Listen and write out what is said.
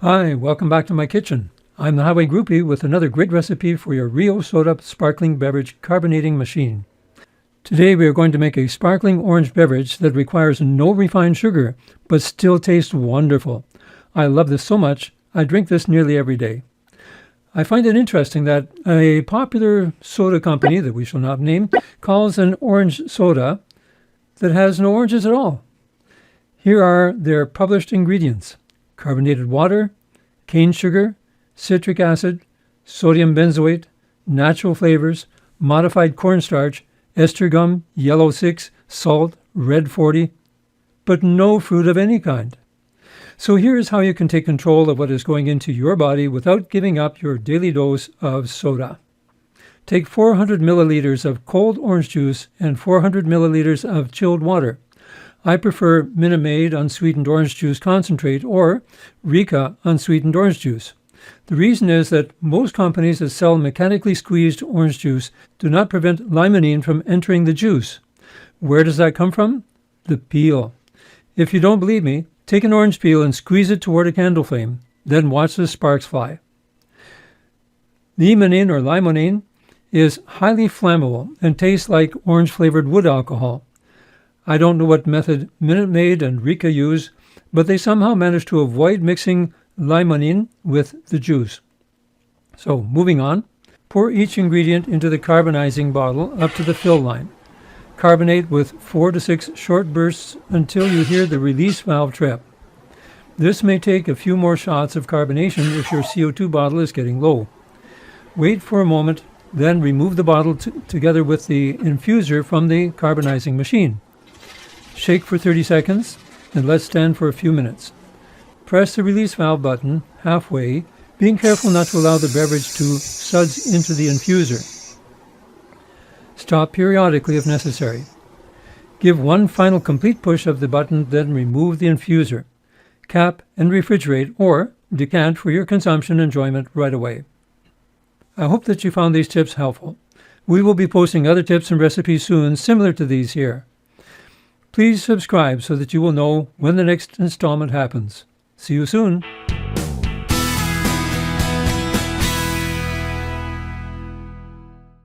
Hi, welcome back to my kitchen. I'm the Highway Groupie with another great recipe for your Rio Soda sparkling beverage carbonating machine. Today we are going to make a sparkling orange beverage that requires no refined sugar, but still tastes wonderful. I love this so much, I drink this nearly every day. I find it interesting that a popular soda company that we shall not name calls an orange soda that has no oranges at all. Here are their published ingredients: carbonated water, cane sugar, citric acid, sodium benzoate, natural flavors, modified cornstarch, ester gum, yellow 6, salt, red 40, but no fruit of any kind. So here's how you can take control of what is going into your body without giving up your daily dose of soda. Take 400 milliliters of cold orange juice and 400 milliliters of chilled water. I prefer Minute Maid unsweetened orange juice concentrate or Rika unsweetened orange juice. The reason is that most companies that sell mechanically squeezed orange juice do not prevent limonene from entering the juice. Where does that come from? The peel. If you don't believe me, take an orange peel and squeeze it toward a candle flame, then watch the sparks fly. Limonene or limonene is highly flammable and tastes like orange-flavored wood alcohol. I don't know what method Minute Maid and Rika use, but they somehow manage to avoid mixing limonene with the juice. So, moving on, pour each ingredient into the carbonizing bottle up to the fill line. Carbonate with 4 to 6 short bursts until you hear the release valve trip. This may take a few more shots of carbonation if your CO2 bottle is getting low. Wait for a moment, then remove the bottle together with the infuser from the carbonizing machine. Shake for 30 seconds and let stand for a few minutes. Press the release valve button halfway, being careful not to allow the beverage to suds into the infuser. Stop periodically if necessary. Give one final complete push of the button, then remove the infuser. Cap and refrigerate or decant for your consumption enjoyment right away. I hope that you found these tips helpful. We will be posting other tips and recipes soon similar to these here. Please subscribe so that you will know when the next installment happens. See you soon.